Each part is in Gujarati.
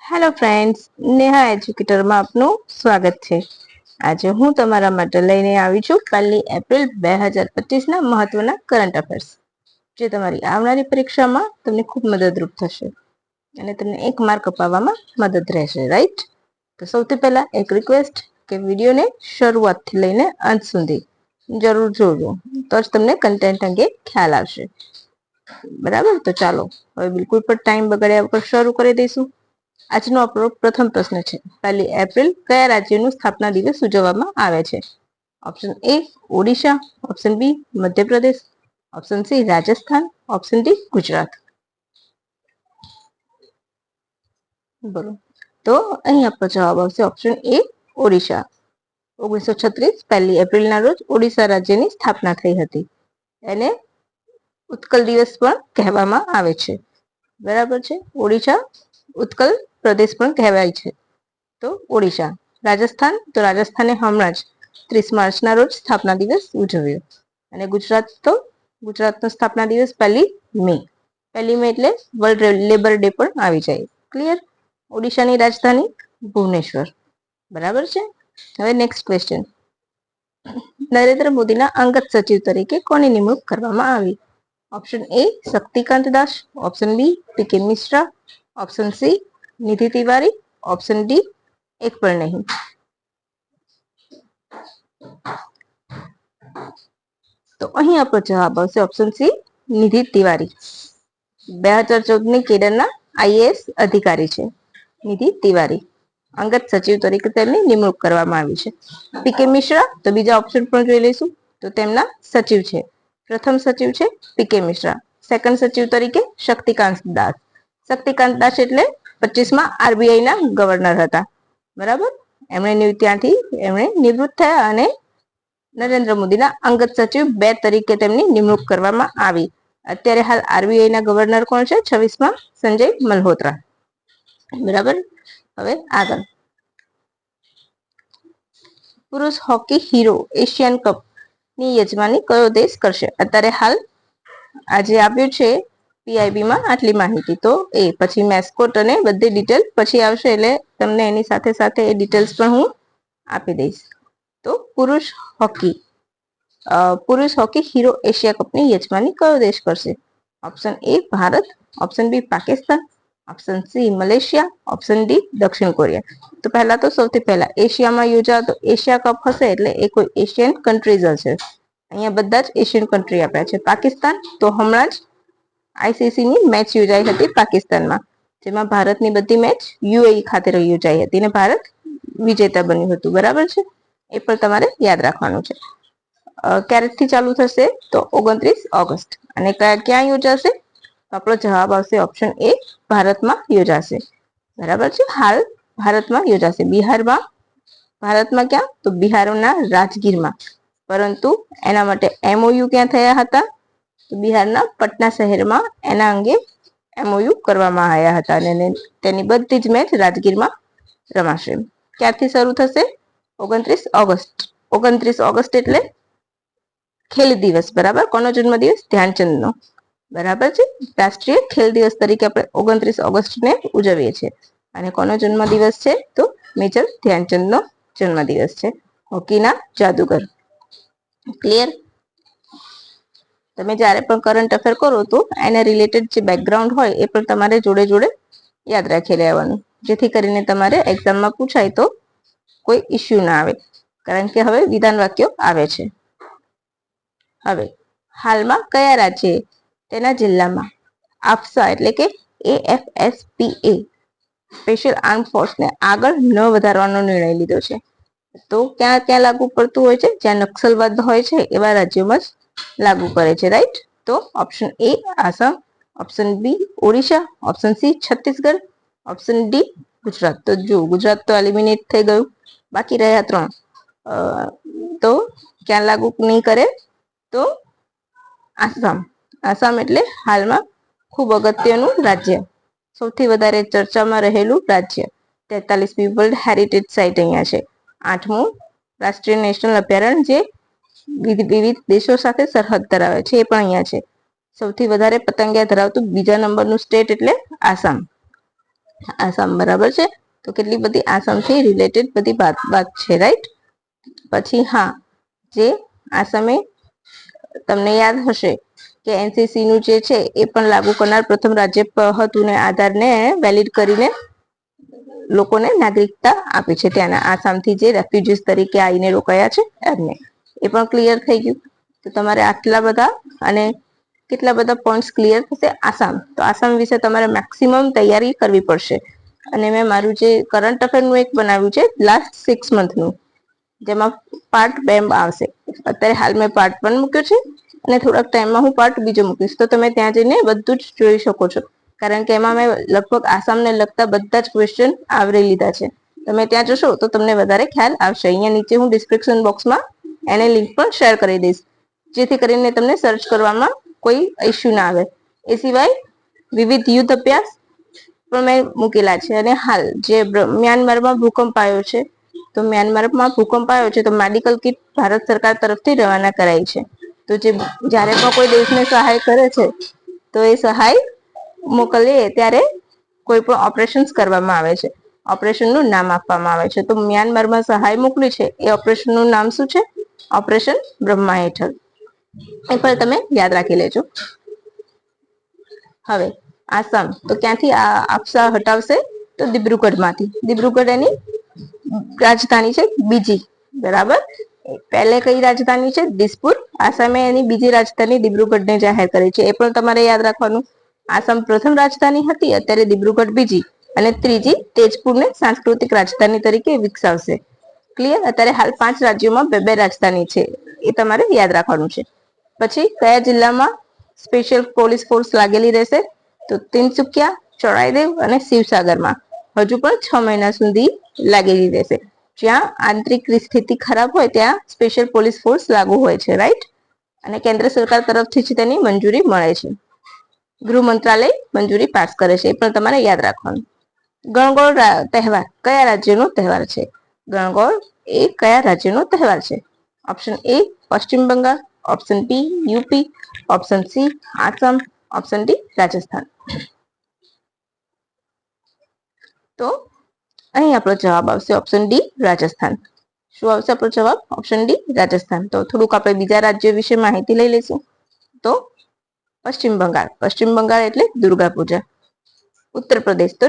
હેલો ફ્રેન્ડ્સ, નેહા એજ્યુકેટરમાં આપનું સ્વાગત છે. આજે હું તમારા માટે લઈને આવી છું 1 એપ્રિલ 2025ના મહત્વના કરંટ અફેર્સ, જે તમારી આવનારી પરીક્ષામાં તમને ખૂબ મદદરૂપ થશે અને તમને 1 માર્ક અપાવવામાં મદદ રહેશે, રાઈટ? તો સૌથી પહેલા એક રિક્વેસ્ટ કે વિડીયોને શરૂઆતથી લઈને અંત સુધી જરૂર જોજો, તો જ તમને કન્ટેન્ટ અંગે ખ્યાલ આવશે. બરાબર, તો ચાલો હવે બિલકુલ પણ ટાઈમ બગાડ્યા વગર શરૂ કરી દઈશું. આજનો આપણો પ્રથમ પ્રશ્ન છે, 1 એપ્રિલ કયા રાજ્યનો સ્થાપના દિવસ ઉજવવામાં આવે છે? Option A Odisha, option B Madhya Pradesh, option C Rajasthan, option D Gujarat. બોલો. તો અહીં આપણો જવાબ આવશે ઓપ્શન એ ઓડિશા. 1936 1 એપ્રિલના રોજ ઓડિશા રાજ્યની સ્થાપના થઈ હતી. એને ઉત્કલ દિવસ પણ કહેવામાં આવે છે. બરાબર છે. ઓડિશા ઉત્કલ પ્રદેશ પણ કહેવાય છે. તો ઓડિશા. રાજસ્થાન, તો રાજસ્થાને હમણાં જ 30 માર્ચના રોજ સ્થાપના દિવસ ઉજવ્યો. અને ગુજરાતનો સ્થાપના દિવસ 1 મે. 1 મે એટલે વર્લ્ડ લેબર ડે પણ આવી જાય. ક્લિયર? ઓડિશાની રાજધાની ભુવનેશ્વર. બરાબર છે. હવે નેક્સ્ટ ક્વેશ્ચન. નરેન્દ્ર મોદીના અંગત સચિવ તરીકે કોની નિમણૂક કરવામાં આવી? Option A Shaktikanta Das, option B PK Mishra, option C Nidhi Tiwari, option D એક પણ નહીં. તો અહીં આપણો જવાબ આવશે ઓપ્શન સી નિધિ તિવારી. 2014ની કેડરના આઈએએસ અધિકારી છે નિધિ તિવારી. અંગત સચિવ તરીકે તેમની નિમણૂક કરવામાં આવી છે. પીકે મિશ્રા, તો બીજા ઓપ્શન પણ જોઈ લઈશું. તો તેમના સચિવ છે. પ્રથમ સચિવ છે પીકે મિશ્રા. સેકન્ડ સચિવ તરીકે શક્તિકાંત દાસ. શક્તિકાંત દાસ એટલે 25માં આરબીઆઈના ગવર્નર હતા. બરાબર? ત્યાંથી એમણે નિવૃત્ત થયા અને નરેન્દ્ર મોદીના અંગત સચિવ 2 તરીકે તેમની નિમણૂક કરવામાં આવી. અત્યારે હાલ આરબીઆઈના ગવર્નર કોણ છે? 26માં સંજય મલ્હોત્રા. બરાબર? હવે આગળ. પુરુષ હોકી હીરો એશિયન કપ ની યજમાની કયો દેશ કરશે? અત્યારે હાલ આજે આપ્યું છે પીઆઈબીમાં આટલી માહિતી. તો એ પછી મેસ્કોટ અને બધી ડિટેલ પછી આવશે, એટલે તમને એની સાથે સાથે એ ડિટેલ્સ પણ હું આપી દઈશ. તો પુરુષ હોકી હીરો એશિયા કપની યજમાની કયો દેશ કરશે? Option A Bharat, option B Pakistan, option C Malaysia, option D દક્ષિણ કોરિયા. તો પહેલા તો સૌથી પહેલા એશિયામાં યોજાતો એશિયા કપ હશે એટલે એ કોઈ એશિયન કન્ટ્રીઝ હશે. અહીંયા બધા જ એશિયન કન્ટ્રી આપ્યા છે. પાકિસ્તાન, તો હમણાં જ આઈસીસીની મેચ યોજાઈ હતી પાકિસ્તાનમાં, જેમાં ભારતની બધી મેચ યુએઈ ખાતે યોજાઈ હતી અને ભારત વિજેતા બન્યું હતું. બરાબર છે? એ પણ તમારે યાદ રાખવાનું છે. ક્યારેથી ચાલુ થશે? તો 29 ઓગસ્ટ. અને ક્યાં યોજાશે? આપણો જવાબ આવશે ઓપ્શન એ ભારતમાં યોજાશે. બરાબર છે? હાલ ભારતમાં યોજાશે. ભારતમાં ક્યાં? તો બિહારના રાજગીરમાં. પરંતુ એના માટે એમઓયુ ક્યાં થયા હતા? તો બિહારના પટના શહેરમાં એના અંગે એમઓયુ કરવામાં આવ્યા હતા અને તેની બધી જ મેચ રાજગીરમાં રમાશે. ક્યારથી શરૂ થશે? 29 ઓગસ્ટ. 29 ઓગસ્ટ એટલે ખેલ દિવસ. બરાબર? કોનો જન્મદિવસ? ધ્યાનચંદનો. બરાબર છે? રાષ્ટ્રીય ખેલ દિવસ તરીકે આપણે 29 ઓગસ્ટને ઉજવીએ છીએ. અને કોનો જન્મદિવસ છે? તો મેજર ધ્યાનચંદનો જન્મદિવસ છે. હોકીના જાદુગર. ક્લિયર? તમે જ્યારે પણ કરંટ અફેર કરો તો એને રિલેટેડ જે બેકગ્રાઉન્ડ હોય એ પણ તમારે જોડે જોડે યાદ રાખી લેવાનું, જેથી કરીને તમારે એક્ઝામમાં પૂછાય તો કોઈ ઇસ્યુ ના આવે. કારણ કે હવે વિધાન વાક્યો આવે છે. હવે હાલમાં કયા રાજ્યે તેના જિલ્લામાં આફસા એટલે કે AFSPA સ્પેશિયલ આર્મ ફોર્સને આગળ ન વધારવાનો નિર્ણય લીધો છે? તો ક્યાં ક્યાં લાગુ પડતું હોય છે? જ્યાં નક્સલવાદ હોય છે એવા રાજ્યોમાં જ લાગુ કરે છે, રાઈટ? તો option A Assam, option B Odisha, option C Chhattisgarh, option D Gujarat. તો જો ગુજરાત તો એલિમિનેટ થઈ ગયું, બાકી રહ્યા 3. તો ક્યાં લાગુ નહીં કરે? તો આસામ. આસામ એટલે હાલમાં ખૂબ અગત્યનું રાજ્ય, સૌથી વધારે ચર્ચામાં રહેલું રાજ્ય. 43મી વર્લ્ડ હેરિટેજ સાઇટ અહીંયા છે. 8મું રાષ્ટ્રીય નેશનલ અભયારણ્ય જે વિવિધ દેશો સાથે સરહદ ધરાવે છે એ પણ અહીંયા છે. સૌથી વધારે પતંગિયા ધરાવતું બીજા નંબરનું સ્ટેટ એટલે આસામ. આસામ બરાબર છે. તો કેટલી બધી આસામથી રિલેટેડ બધી વાત છે, રાઈટ. પછી હા, જે આસામે તમને યાદ હશે કે એનસીસી નું જે છે એ પણ લાગુ કરનાર પ્રથમ રાજ્ય હતું ને આધારને વેલિડ કરીને લોકોને નાગરિકતા આપી છે ત્યાંના આસામથી જે રેફ્યુજીસ તરીકે આવીને રોકાયા છે એમને. એ પણ ક્લિયર થઈ ગયું. તો તમારે આટલા બધા અને કેટલા બધા પોઈન્ટ્સ ક્લિયર થશે આસામ. તો આસામ વિશે તમારે મેક્સિમમ તૈયારી કરવી પડશે. અને મેં મારું જે કરંટ અફેરનું એક બનાવ્યું છે લાસ્ટ 6 મંથનું, જેમાં પાર્ટ 2 આવશે. અત્યારે હાલ મેં પાર્ટ 1 મૂક્યો છે અને થોડાક ટાઈમમાં હું પાર્ટ 2 મૂકીશ. તો તમે ત્યાં જઈને બધું જ જોઈ શકો છો. કારણ કે એમાં મેં લગભગ આસામને લગતા બધા જ ક્વેશ્ચન આવરી લીધા છે. તમે ત્યાં જશો તો તમને વધારે ખ્યાલ આવશે. અહીંયા નીચે હું ડિસ્ક્રિપ્શન બોક્સમાં એને લિંક પણ શેર કરી દઈશ, જેથી કરીને તમને સર્ચ કરવામાં કોઈ ઇશ્યુ ના આવે. એ સિવાય વિવિધ યુદ્ધ અભ્યાસ પણ મેં મૂકેલા છે. અને હાલ જે મ્યાનમારમાં ભૂકંપ આવ્યો છે, તો મ્યાનમારમાં ભૂકંપ આવ્યો છે તો મેડિકલ કિટ ભારત સરકાર તરફથી રવાના કરાઈ છે. તો જે જ્યારે પણ કોઈ દેશને સહાય કરે છે તો એ સહાય મોકલીએ ત્યારે કોઈ પણ ઓપરેશન્સ કરવામાં આવે છે. ઓપરેશન નું નામ આપવામાં આવે છે. તો મ્યાનમારમાં સહાય મોકલી છે એ ઓપરેશન નું નામ શું છે? ઓપરેશન બ્રહ્મા હેઠળ. એ પણ તમે યાદ રાખી લેજો. હવે આસામ તો ક્યાંથી આપસા હટાવશે? તો દિબ્રુગઢ માંથી. દિબ્રુગઢ એની રાજધાની છે બીજી, બરાબર. પહેલે કઈ રાજધાની છે? દિસપુર. આસામે એની બીજી રાજધાની દિબ્રુગઢને જાહેર કરી છે. એ પણ તમારે યાદ રાખવાનું. આસામ પ્રથમ રાજધાની હતી, અત્યારે દિબ્રુગઢ બીજી, અને ત્રીજી તેજપુરને સાંસ્કૃતિક રાજધાની તરીકે વિકસાવશે. ક્લિયર. અત્યારે હાલ 5 રાજ્યોમાં 2 રાજધાની છે, એ તમારે યાદ રાખવાનું છે. પછી કયા જિલ્લામાં સ્પેશિયલ પોલીસ ફોર્સ લાગેલી રહેશે? તો તિનસુકિયા, ચોરાઈદેવ અને શિવસાગરમાં હજુ પણ 6 મહિના સુધી લાગેલી રહેશે. જ્યાં આંતરિક સ્થિતિ ખરાબ હોય ત્યાં સ્પેશિયલ પોલીસ ફોર્સ લાગુ હોય છે, રાઈટ. અને કેન્દ્ર સરકાર તરફથી જ તેની મંજૂરી મળે છે. ગૃહ મંત્રાલય મંજૂરી પાસ કરે છે. એ પણ તમારે યાદ રાખવાનું. ગણગોર તહેવાર કયા રાજ્યનો તહેવાર છે? ગણગોર એ કયા રાજ્યનો તહેવાર છે? Option A Paschim Bangal, option B UP, option C Assam, option D Rajasthan. તો અહીં આપણો જવાબ આવશે ઓપ્શન ડી રાજસ્થાન. શું આવશે આપણો જવાબ? Option D Rajasthan. તો થોડુંક આપણે બીજા રાજ્યો વિશે માહિતી લઈ લઈશું. તો પશ્ચિમ બંગાળ. પશ્ચિમ બંગાળ એટલે દુર્ગા પૂજા. ઉત્તર પ્રદેશ તો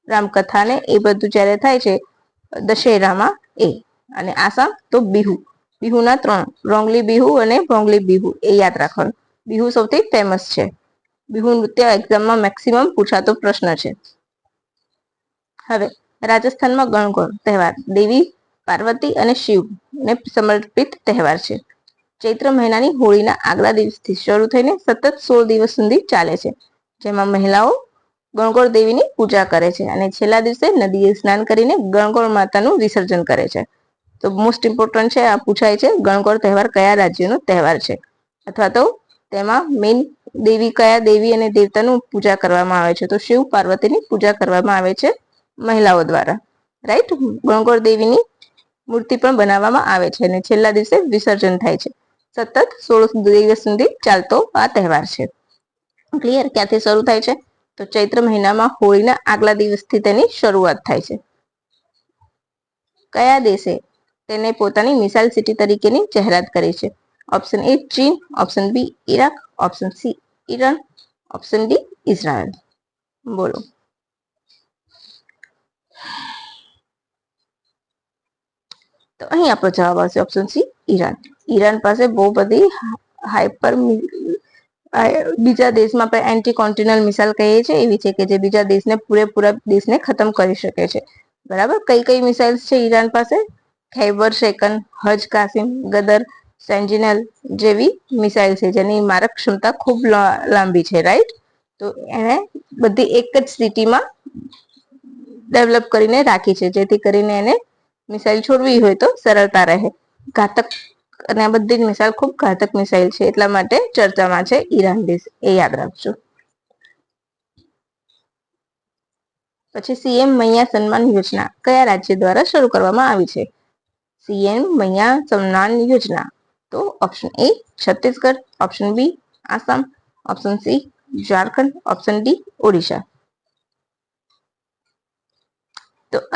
રામકથા ને એ બધું જયારે થાય છે દશેરામાં એ. અને આસામ તો બિહુ. બિહુના 3, રોંગલી બિહુ અને ભોંગલી બિહુ, એ યાદ રાખવાનું. બિહુ સૌથી ફેમસ છે. બિહુ નૃત્ય એક્ઝામમાં મેક્સિમમ પૂછાતો પ્રશ્ન છે. હવે રાજસ્થાનમાં ગણગોર તહેવાર દેવી પાર્વતી અને શિવને સમર્પિત તહેવાર છે. ચૈત્ર મહિનાની હોળીના આગલા દિવસથી શરૂ થઈને સતત 16 દિવસ સુધી ચાલે છે. જેમાં મહિલાઓ ગણગોર દેવીની પૂજા કરે છે અને છેલ્લા દિવસે નદીએ સ્નાન કરીને ગણગોર માતાનું વિસર્જન કરે છે. તો મોસ્ટ ઇમ્પોર્ટન્ટ છે, આ પૂછાય છે ગણગોર તહેવાર કયા રાજ્યનો તહેવાર છે? અથવા તો તેમાં મેઇન દેવી કયા દેવી અને દેવતાનું પૂજા કરવામાં આવે છે? તો શિવ પાર્વતીની પૂજા કરવામાં આવે છે મહિલાઓ દ્વારા, રાઈટ. ગણગોર દેવીની મૂર્તિ પણ બનાવવામાં આવે છે અને છેલ્લા દિવસે વિસર્જન થાય છે. સતત 16 દિવસ સુધી ચાલતો આ તહેવાર છે. ક્લિયર. ક્યાંથી શરૂ થાય છે? તો ચૈત્ર મહિનામાં હોળીના આગલા દિવસથી તેની શરૂઆત થાય છે. કયા દેશે તેને પોતાની મિસાઇલ સિટી તરીકેની જાહેરાત કરી છે? ઓપ્શન એ ચીન, option B Iraq, option C Iran, option D Israel. બોલો. તો અહીં આપણો જવાબ આવશે ઓપ્શન સી ઈરાન. ઈરાન પાસે બહુ બધી હાઈપર બીજા દેશમાં આપણે એન્ટી કોન્ટિનલ મિસાઇલ કહીએ છીએ એવી છે કે જે બીજા દેશને પૂરેપૂરા દેશને ખતમ કરી શકે છે. બરાબર. કઈ કઈ મિસાઇલ્સ છે ઈરાન પાસે? ખૈબર શેકન, હજ કાસિમ, ગદર, સેન્જિનલ જેવી મિસાઇલ છે જેની મારક ક્ષમતા ખૂબ લાંબી છે, રાઈટ. તો એને બધી એક જ સિટીમાં ડેવલપ કરીને રાખી છે, જેથી કરીને એને મિસાઇલ છોડવી હોય તો સરળતા રહે. ઘાતક અને આ બધી જ મિસાઇલ ખૂબ ઘાતક મિસાઇલ છે, એટલા માટે ચર્ચામાં છે ઈરાન દેશ, એ યાદ રાખજો. પછી સીએમ મૈયા સન્માન યોજના કયા રાજ્ય દ્વારા શરૂ કરવામાં આવી છે? સીએમ મૈયા સન્માન યોજના. તો option A Chhattisgarh, option B Assam, option C Jharkhand, option D Odisha.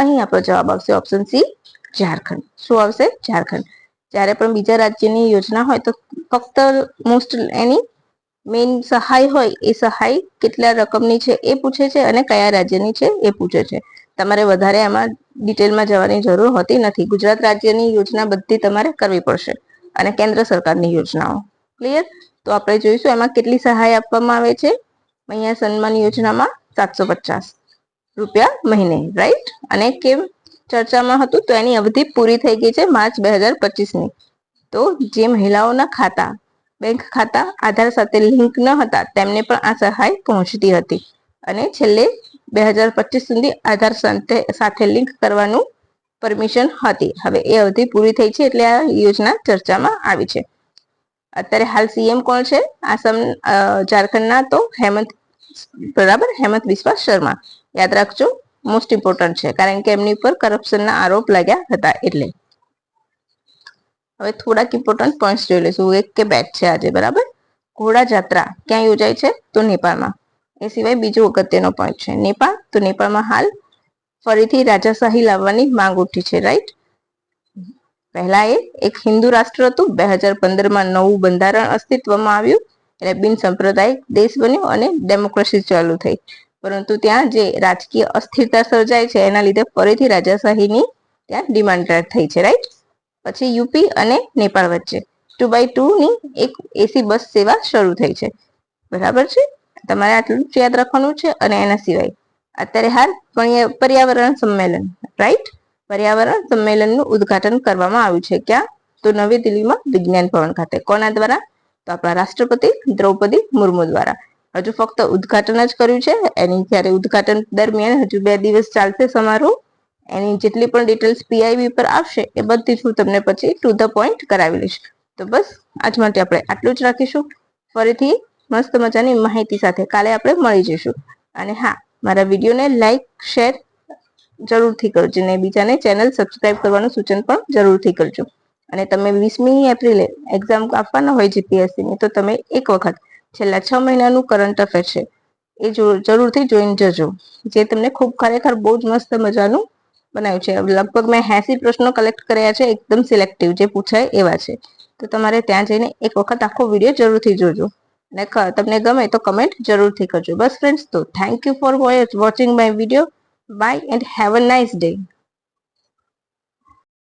અહીં આપણો જવાબ આવશે ઓપ્શન સી ઝારખંડ. શું આવશે? ઝારખંડ. જ્યારે પણ બીજા રાજ્યની યોજના હોય તો ફક્ત મોસ્ટ એની મેઇન સહાય હોય એ સહાય કેટલા રકમની છે એ પૂછે છે અને કયા રાજ્યની છે એ પૂછે છે. તમારે વધારે આમાં ડિટેલમાં જવાની જરૂર હોતી નથી. ગુજરાત રાજ્યની યોજના બધી તમારે કરવી પડશે અને કેન્દ્ર સરકારની યોજનાઓ. ક્લિયર? તો આપણે જોઈશું એમાં કેટલી સહાય આપવામાં આવે છે. અહીંયા સન્માન યોજનામાં 750 રૂપિયા મહિને, રાઈટ? અને કેમ ચર્ચામાં હતું તો એની અવધિ પૂરી થઈ ગઈ છે માર્ચ 2025ની. તો જે મહિલાઓના ખાતા બેંક ખાતા આધાર સાથે લિંક ન હતા તેમને પણ આ સહાય પહોંચતી હતી અને છેલ્લે 2025 સુધી આધાર સાથે લિંક કરવાનું પરમિશન હતી. હવે એ અવધિ પૂરી થઈ છે એટલે આ યોજના ચર્ચામાં આવી છે. અત્યારે હાલ સીએમ કોણ છે આસામ ઝારખંડના? તો હેમંત, બરાબર, હેમંત બિસ્વા શર્મા. યાદ રાખજો, મોસ્ટ ઇમ્પોર્ટન્ટ છે કારણ કે એમની પર કરપ્શનના આરોપ લાગ્યા હતા એટલે. હવે થોડાક ઇમ્પોર્ટન્ટ પોઈન્ટ્સ જોઈ લઈશું. એક કે બેટ છે આજે, બરાબર. ઘોડા જાત્રા ક્યાં યોજાય છે? તો નેપાળમાં. એ સિવાય બીજો અગત્યનો પોઈન્ટ છે નેપાળ. તો નેપાળમાં હાલ ફરીથી રાજાશાહી લાવવાની માંગ ઉઠી છે, રાઈટ? પહેલા એ એક હિન્દુ રાષ્ટ્ર હતું. 2015માં નવું બંધારણ અસ્તિત્વમાં આવ્યું એટલે બિન સાંપ્રદાયિક દેશ બન્યો અને ડેમોક્રેસી ચાલુ થઈ. પરંતુ ત્યાં જે રાજકીય અસ્થિરતા સર્જાય છે એના લીધે ફરીથી રાજાશાહીની ત્યાં ડિમાન્ડ થઈ છે, રાઈટ? પછી યુપી અને નેપાળ વચ્ચે 2x2 ની એક એસી બસ સેવા શરૂ થઈ છે, બરાબર છે? તમારે આટલું જ યાદ રાખવાનું છે. અને એના સિવાય અત્યારે હાલ પર્યાવરણ સંમેલન, રાઈટ? પર્યાવરણ સંમેલનનું ઉદ્ઘાટન કરવામાં આવ્યું છે. ક્યાં? તો નવી દિલ્હીમાં વિજ્ઞાન ભવન ખાતે. કોના દ્વારા? તો આપણા રાષ્ટ્રપતિ દ્રૌપદી મુર્મુ દ્વારા. હજુ ફક્ત ઉદ્ઘાટન જ કર્યું છે. એની જ્યારે ઉદ્ઘાટન દરમિયાન હજુ 2 દિવસ ચાલશે સમારોહ. એની જેટલી પણ ડિટેલ્સ પીઆઈબી પર આવશે એ બધી હું તમને પછી ટુ ધ પોઈન્ટ કરાવી લઈશ. તો બસ આજ માટે આપણે આટલું જ રાખીશું. ફરીથી મસ્ત મજાની માહિતી સાથે કાલે આપણે મળી જઈશું. અને હા, મારા વિડીયોને લાઈક શેર જરૂરથી કરજો અને બીજાને ચેનલ સબસ્ક્રાઇબ કરવાનું સૂચન પણ જરૂરથી કરજો. અને તમે 20મી એપ્રિલે એક્ઝામ આપવાના હોય જીપીએસસીની તો તમે એક વખત છેલ્લા 6 મહિનાનું કરંટ અફેર છે એ જરૂરથી જોઈને જજો. જે તમને ખૂબ ખરેખર બહુ જ મસ્ત મજાનું બનાવ્યું છે. લગભગ મેં 80 પ્રશ્નો કલેક્ટ કર્યા છે, એકદમ સિલેક્ટિવ જે પૂછાય એવા છે. તો તમારે ત્યાં જઈને એક વખત આખો વિડીયો જરૂરથી જોજો અને તમને ગમે તો કમેન્ટ જરૂરથી કરજો. બસ ફ્રેન્ડ્સ, તો thank you for watching my video. Bye and have a nice day.